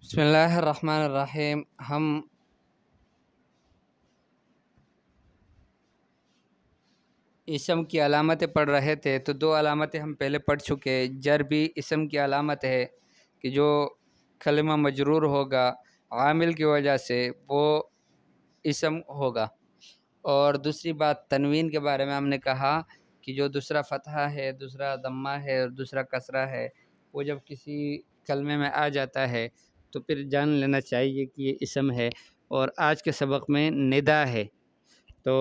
بسم اللہ الرحمن الرحیم۔ ہم اسم کی علامتیں پڑھ رہے تھے تو دو علامتیں ہم پہلے پڑھ چکے۔ جر بھی اسم کی علامت ہے کہ جو کلمہ مجرور ہوگا عامل کی وجہ سے وہ اسم ہوگا، اور دوسری بات تنوین کے بارے میں ہم نے کہا کہ جو دوسرا فتحہ ہے، دوسرا ضمہ ہے اور دوسرا کسرہ ہے، وہ جب کسی کلمے میں آ جاتا ہے تو پھر جان لینا چاہیے کہ یہ اسم ہے۔ اور آج کے سبق میں ندا ہے تو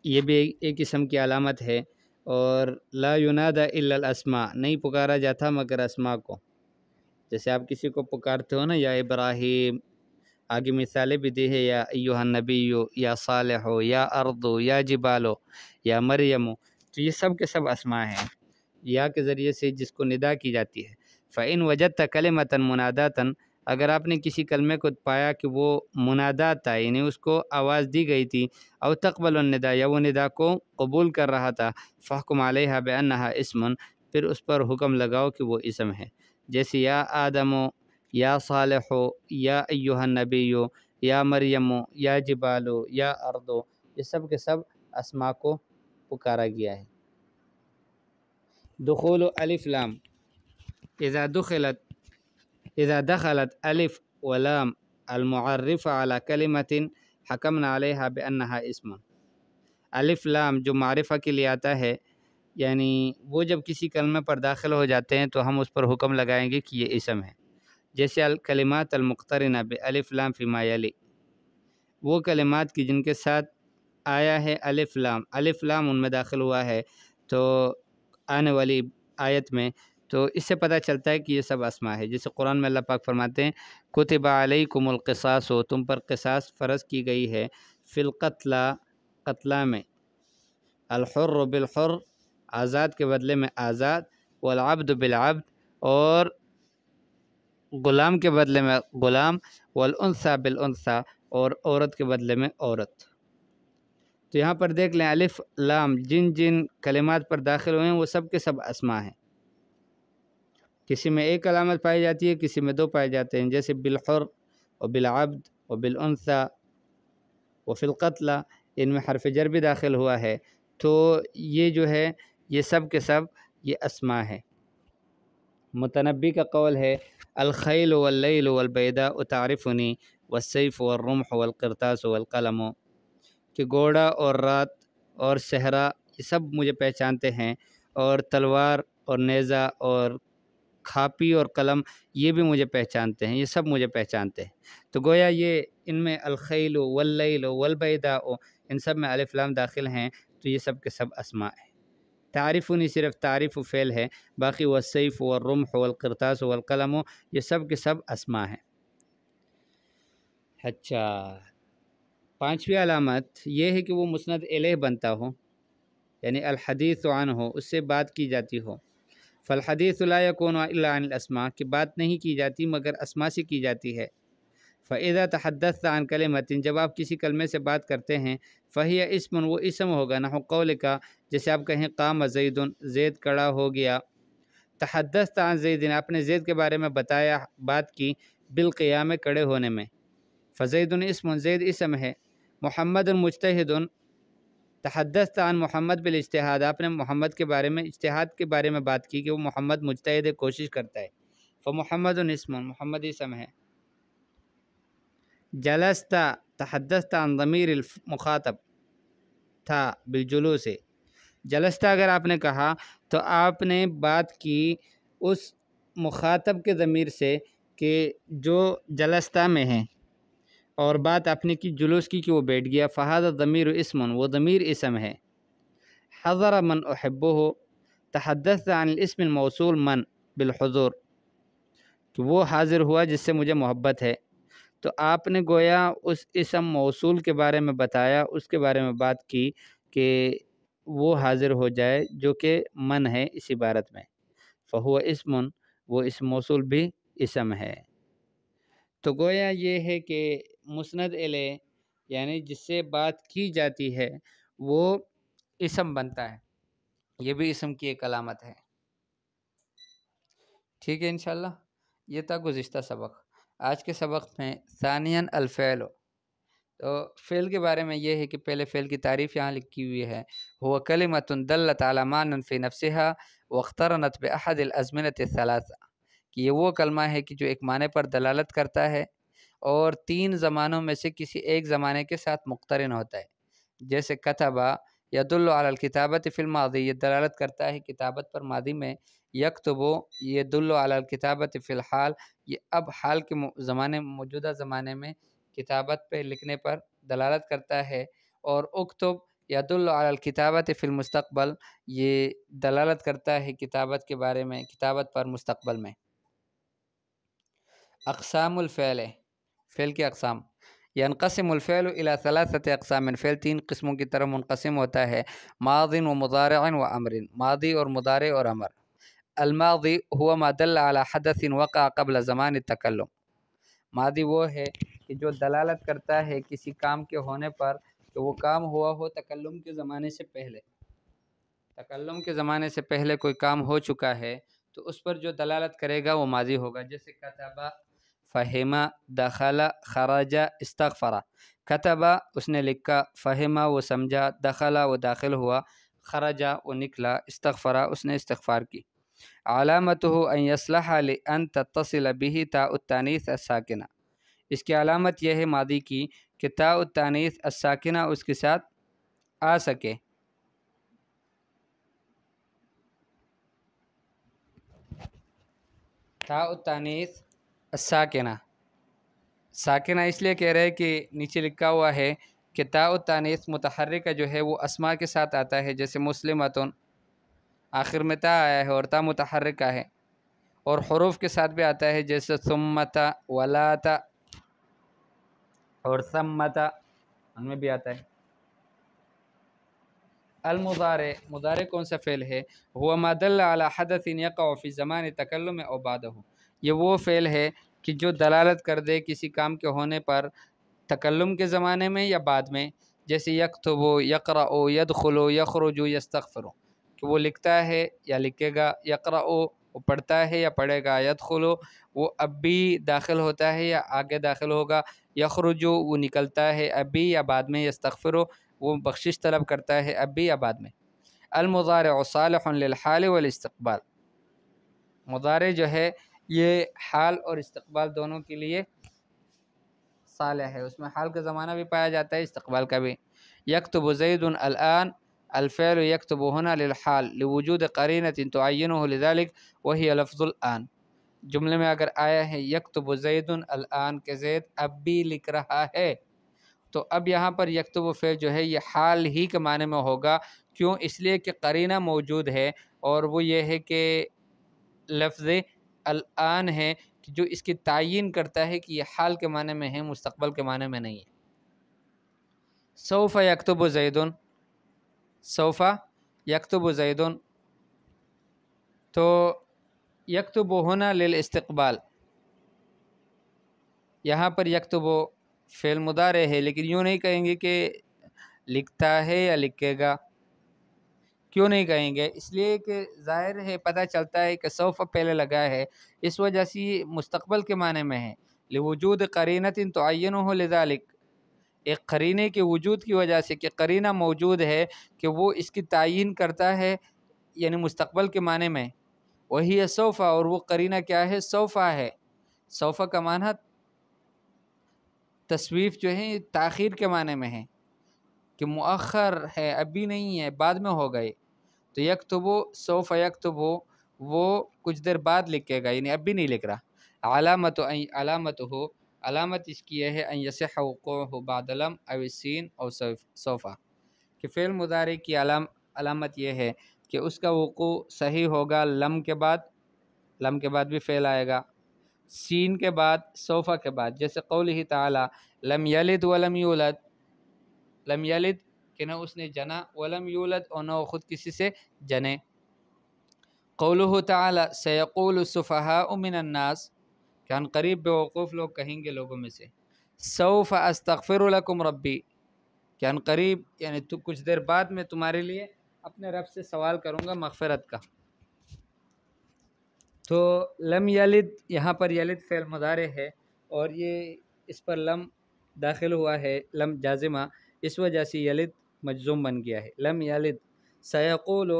یہ بھی ایک اسم کی علامت ہے، اور لا ینادى الا الاسماء، نہیں پکارا جاتا مگر اسماء کو۔ جیسے آپ کسی کو پکارتے ہو نا، یا ابراہیم، آگے مثالیں بھی دی ہے، یا ایھا النبی، یا صالح، یا ارض، یا جبال، یا مریم، تو یہ سب کے سب اسماء ہیں یا کے ذریعے سے جس کو ندا کی جاتی ہے۔ فَإِن وَجَدْتَ كَلِمَةً مُنَادَةً، اگر آپ نے کسی کلمے کو پایا کہ وہ منادات تھا، یعنی اس کو آواز دی گئی تھی، او تقبل الندا، یا وہ ندا کو قبول کر رہا تھا، فَحْكُمْ عَلَيْهَا بِأَنَّهَا اسم، پھر اس پر حکم لگاؤ کہ وہ اسم ہے۔ جیسے یا آدم، یا صالح، یا ایھا النبی، یا مریم، یا جبال، یا ارض، یہ سب کے سب اسماء کو پکارا گیا ہے۔ دخول الف لام، اذا دخلت الف ولام المعرف على كلمة حكمنا عليها بأنها اسم۔ الف لام جو معرفہ کے لیے آتا ہے، یعنی وہ جب کسی کلمے پر داخل ہو جاتے ہیں تو ہم اس پر حکم لگائیں گے کہ یہ اسم ہے۔ جیسے الکلمات المقترنہ بالف لام فيما يلي، وہ کلمات کی جن کے ساتھ آیا ہے الف لام ان میں داخل ہوا ہے تو آنے والی آیت میں، تو اس سے پتہ چلتا ہے کہ یہ سب اسماء ہے۔ جیسے قرآن میں اللہ پاک فرماتے ہیں کتب علیکم القصاص، تم پر قصاص فرض کی گئی ہے، فی القتلى، قتلہ میں، الحر بالحر، آزاد کے بدلے میں آزاد، والعبد بالعبد، اور غلام کے بدلے میں غلام، والانثى بالانثى، اور عورت کے بدلے میں عورت۔ تو یہاں پر دیکھ لیں الف لام جن جن کلمات پر داخل ہوئے ہیں وہ سب کے سب اسماء ہیں۔ کسی میں ایک علامت پائی جاتی ہے، کسی میں دو پائے جاتے ہیں، جیسے بالحر و بالعبد و بالانثى و فی القتلى، ان میں حرف جر بھی داخل ہوا ہے، تو یہ جو ہے یہ سب کے سب یہ اسماء ہے۔ متنبی کا قول ہے الخیل واللیل والبیداء تعرفنی والسیف والرمح والقرطاس والقلم، کہ گھوڑا اور رات اور صحرا یہ سب مجھے پہچانتے ہیں، اور تلوار اور نیزہ اور کھاپی اور قلم یہ بھی مجھے پہچانتے ہیں، یہ سب مجھے پہچانتے ہیں۔ تو گویا یہ ان میں الخیل واللیل والبیداء ان سب میں الف لام داخل ہیں، تو یہ سب کے سب اسماء ہیں۔ تعریفنی صرف تعریف و فعل ہے، باقی والسیف والرمح والقرطاس والقلم یہ سب کے سب اسماء ہیں۔ اچھا، پانچویں علامت یہ ہے کہ وہ مسند الیہ بنتا ہو، یعنی الحدیث عنہ ہو، اس سے بات کی جاتی ہو۔ فالحدیث لا يكون الا عن الاسماء، کہ بات نہیں کی جاتی مگر اسماء سے کی جاتی ہے۔ فاذا تحدثت عن کلمۃ، جب آپ کسی کلمے سے بات کرتے ہیں، فہی اسم، وہ اسم ہوگا، نحو قولک، جیسے آپ کہیں قام زید، زید کھڑا ہو گیا۔ تحدثت عن زید، آپ نے زید کے بارے میں بتایا، بات کی، بالقیام، کھڑے ہونے میں، فزید اسم، زید اسم ہے۔ محمد مجتہد، تحدثت عن محمد بالاجتہاد، آپ نے محمد کے بارے میں اجتہاد کے بارے میں بات کی کہ وہ محمد مجتہد ہے، کوشش کرتا ہے، فمحمد اسم، محمد اسم ہے۔ جلست، تحدثت عن ضمیر المخاطب تھا بالجلوس، جلست اگر آپ نے کہا تو آپ نے بات کی اس مخاطب کے ضمیر سے کہ جو جلستہ میں ہے، اور بات آپ نے کی جلوس کی کہ وہ بیٹھ گیا، فہذا ضمیر اسم، وہ ضمیر اسم ہے۔ حضر من احبہ، تحدثت عن الاسم الموصول من بالحضور، کہ وہ حاضر ہوا جس سے مجھے محبت ہے، تو آپ نے گویا اس اسم موصول کے بارے میں بتایا، اس کے بارے میں بات کی کہ وہ حاضر ہو جائے جو کہ من ہے اس عبارت میں، فہو اسم، وہ اسم موصول بھی اسم ہے۔ تو گویا یہ ہے کہ مسند الیہ یعنی جس سے بات کی جاتی ہے وہ اسم بنتا ہے، یہ بھی اسم کی ایک علامت ہے۔ ٹھیک ہے انشاءاللہ، یہ تھا گزشتہ سبق۔ آج کے سبق میں ثانیاً الفعل، تو فعل کے بارے میں یہ ہے کہ پہلے فعل کی تعریف یہاں لکھی ہوئی ہے، هو کلمۃ دلت علی معنی فی نفسها واقترنت باحد الازمنة الثلاثہ، کہ یہ وہ کلمہ ہے کہ جو ایک معنی پر دلالت کرتا ہے اور تین زمانوں میں سے کسی ایک زمانے کے ساتھ مقترن ہوتا ہے، جیسے کتبہ یدل علی الکتابۃ فی الماضی، یہ دلالت کرتا ہے کتابت پر ماضی میں، یکتبو یدل علی الکتابۃ فی الحال، یہ اب حال کے زمانے موجودہ زمانے میں کتابت پہ لکھنے پر دلالت کرتا ہے، اور اکتب یدل علی الکتابۃ فی المستقبل، یہ دلالت کرتا ہے کتابت کے بارے میں، کتابت پر مستقبل میں۔ اقسام الفعل، فعل کی اقسام، ینقسم الفعل الى ثلاثة اقسام، فعل تین قسموں کی طرف منقسم ہوتا ہے، ماض و مضارع و امر، ماضی اور مضارع اور امر۔ الماضی هو ما دل على حدث وقع قبل زمان التکلم، ماضی وہ ہے کہ جو دلالت کرتا ہے کسی کام کے ہونے پر کہ وہ کام ہوا ہو تکلم کے زمانے سے پہلے، تکلم کے زمانے سے پہلے کوئی کام ہو چکا ہے تو اس پر جو دلالت کرے گا وہ ماضی ہوگا، جیسے کتبہ، فہمہ، دخل، خرج، استغفر۔ کتبہ اس نے لکھا، فہمہ وہ سمجھا، دخل وہ داخل ہوا، خرج وہ نکلا، استغفر اس نے استغفار کی۔ علامتہ ان یصلح لان تتصل به تاء التانیث الساکنہ، اس کی علامت یہ ہے ماضی کی کہ تاء التانیث الساکنہ اس کے ساتھ آ سکے۔ تاء التانیث الساکنہ، ساکنہ اس لیے کہہ رہے کہ نیچے لکھا ہوا ہے کہ تاء التانیث متحرکہ جو ہے وہ اسماء کے ساتھ آتا ہے، جیسے مسلمتن آخر میں تا آیا ہے اور تا متحرکہ ہے، اور حروف کے ساتھ بھی آتا ہے، جیسے ثمتا، ولاتا اور ثمتا، ان میں بھی آتا ہے۔ المضارع، مضارع کون سا فعل ہے؟ هو ما دل على حدث يقع في زمان تکلم او بعده، یہ وہ فعل ہے کہ جو دلالت کر دے کسی کام کے ہونے پر تکلم کے زمانے میں یا بعد میں، جیسے یکتب، یقرأ، یدخل، یخرج، یستغفر، کہ وہ لکھتا ہے یا لکھے گا، یقرأ وہ پڑھتا ہے یا پڑھے گا، یدخل وہ اب بھی داخل ہوتا ہے یا آگے داخل ہوگا، یخرج وہ نکلتا ہے اب بھی یا بعد میں، یستغفر وہ بخشش طلب کرتا ہے اب بھی یا بعد میں۔ المضارع صالح للحال والاستقبال، مضارع جو ہے یہ حال اور استقبال دونوں کے لیے صالح ہے، اس میں حال کا زمانہ بھی پایا جاتا ہے، استقبال کا بھی۔ یکتب زید الآن، الفعل یکتب هنا للحال لوجود قرینۃ تعینہ لذلک وہی لفظ الآن، جملے میں اگر آیا ہے یکتب زید الآن کہ زید اب بھی لکھ رہا ہے، تو اب یہاں پر یکتب فعل جو ہے یہ حال ہی کے معنی میں ہوگا، کیوں؟ اس لیے کہ قرینہ موجود ہے، اور وہ یہ ہے کہ لفظ الآن ہے کہ جو اس کی تعین کرتا ہے کہ یہ حال کے معنی میں ہے، مستقبل کے معنی میں نہیں ہے۔ سوف یکتب زید، سوف یکتب زید، تو یکتب ہونا للاستقبال، یہاں پر یکتب فعل مضارع ہے، لیکن یوں نہیں کہیں گے کہ لکھتا ہے یا لکھے گا، کیوں نہیں کہیں گے؟ اس لیے کہ ظاہر ہے پتہ چلتا ہے کہ سوف پہلے لگا ہے، اس وجہ سے یہ مستقبل کے معنی میں ہے، لوجود قرینۃ تعینہ لذلک، ایک قرینے کے وجود کی وجہ سے، کہ قرینہ موجود ہے کہ وہ اس کی تعین کرتا ہے، یعنی مستقبل کے معنی میں، وہی ہے سوف، اور وہ قرینہ کیا ہے؟ سوف ہے۔ سوف کا معنی تصویف جو ہے تاخیر کے معنی میں ہے، کہ مؤخر ہے، ابھی نہیں ہے، بعد میں ہو گئے، تو یکتبو سوف یکتبو وہ کچھ دیر بعد لکھے گا، یعنی اب بھی نہیں لکھ رہا۔ علامت ہو، علامت اس کی یہ ہے ان یصح وقوعہ بعد لم او السین او سوفا، کہ فعل مضارع کی علامت یہ ہے کہ اس کا وقوع صحیح ہوگا لم کے بعد، لم کے بعد بھی فعل آئے گا، سین کے بعد، سوفا کے بعد، جیسے قولہ تعالی لم یلد ولم یولد، لم یلد کہ نہ اس نے جنا، ولم یولد اور نہ خود کسی سے جنے۔ قولہ تعالی سیقول السفہاء من الناس، کہ ان قریب بیوقوف لوگ کہیں گے لوگوں میں سے، سوف استغفر لکم ربی، کہ ان قریب یعنی تو کچھ دیر بعد میں تمہارے لیے اپنے رب سے سوال کروں گا مغفرت کا۔ تو لم یلد، یہاں پر یلد فعل مضارع ہے، اور یہ اس پر لم داخل ہوا ہے، لم جازمہ، اس وجہ سے یلد مجزوم بن گیا ہے۔ لم یلد سیقول،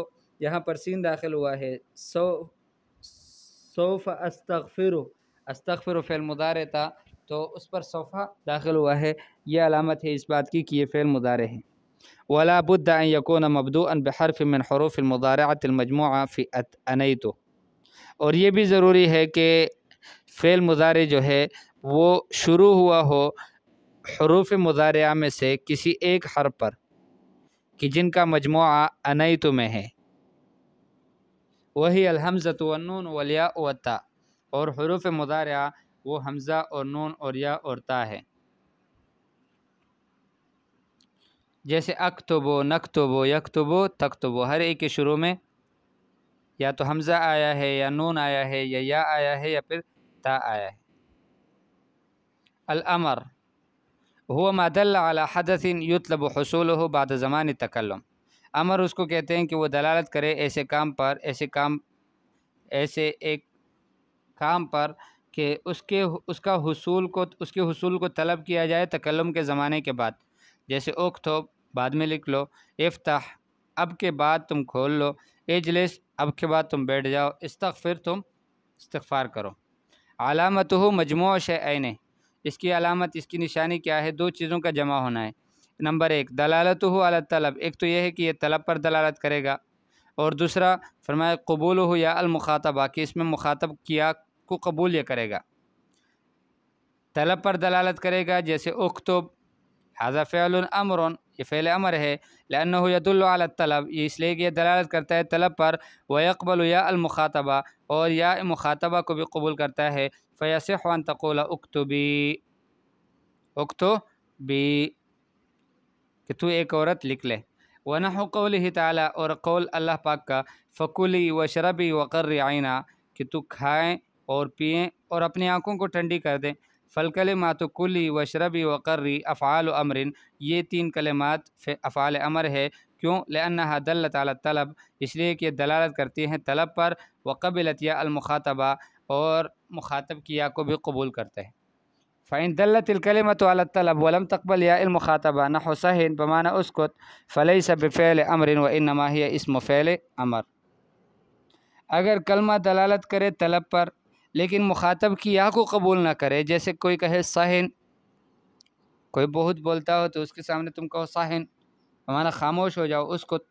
یہاں پر سین داخل ہوا ہے، سوف استغفر، استغفر فعل مضارع تھا تو اس پر سوف داخل ہوا ہے، یہ علامت ہے اس بات کی کہ یہ فعل مضارع ہے۔ ولا بد ان يكون مبدوءا بحرف من حروف المضارعة المجموعة في انیت، اور یہ بھی ضروری ہے کہ فعل مضارع جو ہے وہ شروع ہوا ہو حروف مضارعہ میں سے کسی ایک حرف پر کہ جن کا مجموعہ انیت میں ہے، وہی الحمزۃ والنون والیاء والتاء، اور حروف مضارعہ وہ حمزہ اور نون اور یا اور تا ہے، جیسے اکتبو، نکتبو، یکتبو، تکتبو، ہر ایک کے شروع میں یا تو حمزہ آیا ہے یا نون آیا ہے یا آیا ہے یا پھر تا آیا ہے۔ الامر هو ما دل على حدث يطلب حصوله بعد زمان التکلم، امر اس کو کہتے ہیں کہ وہ دلالت کرے ایسے کام پر، ایسے ایک کام پر کہ اس کے حصول کو طلب کیا جائے تکلم کے زمانے کے بعد، جیسے اکتب بعد میں لکھ لو، افتح اب کے بعد تم کھول لو، اجلس اب کے بعد تم بیٹھ جاؤ، استغفر تم استغفار کرو۔ علامتہ مجموع شیئین، اس کی علامت، اس کی نشانی کیا ہے؟ دو چیزوں کا جمع ہونا ہے۔ نمبر ایک دلالتہ علی الطلب، ایک تو یہ ہے کہ یہ طلب پر دلالت کرے گا، اور دوسرا فرمایا قبولہ یا المخاطبہ، کہ اس میں مخاطب کیا کو قبول یہ کرے گا۔ طلب پر دلالت کرے گا جیسے اکتب، ھذا فعل امر، یہ فعل امر ہے، لأنہ یدل علی الطلب، یہ اس لیے کہ یہ دلالت کرتا ہے طلب پر، ویقبل یا المخاطبہ، اور یا مخاطبہ کو بھی قبول کرتا ہے، فیصح ان تقول اکتبی، اکتبی، کہ تو ایک عورت لکھ لے۔ ونحو قولہ تعالی، اور قول اللہ پاک کا، فکلی وشربی وقری عینا، کہ تو کھائیں اور پئیں اور اپنی آنکھوں کو ٹھنڈی کر دیں۔ فالکلمات کلی وشربی وقری افعال امر، یہ تین کلمات افعال امر ہے، کیوں؟ لأنہا دلت علی الطلب، اس لیے کہ دلالت کرتی ہیں طلب پر، وقبلت یا المخاطبہ، اور مخاطب کی یا کو بھی قبول کرتے ہیں۔ فإن دلت الكلمة على الطلب ولم تقبل ياء المخاطبة نحو سهن بمعنى اسكت فليس بفعل امر وانما هي اسم فعل امر، اگر کلمہ دلالت کرے طلب پر لیکن مخاطب کی یا کو قبول نہ کرے، جیسے کوئی کہے سہن، کوئی بہت بولتا ہو تو اس کے سامنے تم کہو سہن، بمعنی خاموش ہو جاؤ، اسکت،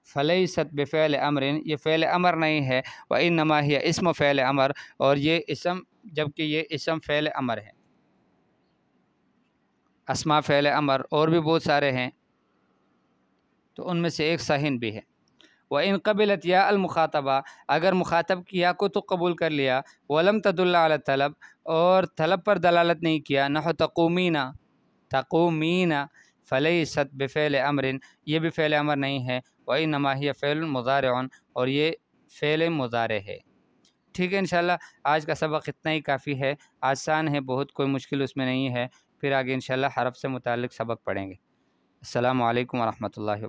فلیست بفعل امر، یہ فعل امر نہیں ہے، وانما هي اسم فعل امر، اور یہ اسم، جبکہ یہ اسم فعل امر ہے۔ اسماء فعل امر اور بھی بہت سارے ہیں، تو ان میں سے ایک سہن بھی ہے۔ وَإِن قَبِلَتْ يَا الْمُخَاطَبَةَ، اگر مخاطب کی یا کو تو قبول کر لیا، وَلَمْ تَدُلَّ عَلَى الطَّلَب، اور طلب پر دلالت نہیں کیا، نحو تقومین، تقومین، فَلَيْسَتْ بِفِعْلِ امر، یہ بھی فعل امر نہیں ہے، وَإِنَّمَا هِيَ فعل مضارع، اور یہ فعل مضارع ہے۔ ٹھیک ہے، انشاءاللہ آج کا سبق اتنا ہی کافی ہے، آسان ہے بہت، کوئی مشکل اس میں نہیں ہے، پھر آگے انشاءاللہ حرف سے متعلق سبق پڑھیں گے۔ السلام علیکم ورحمۃ اللہ وبرکاتہ۔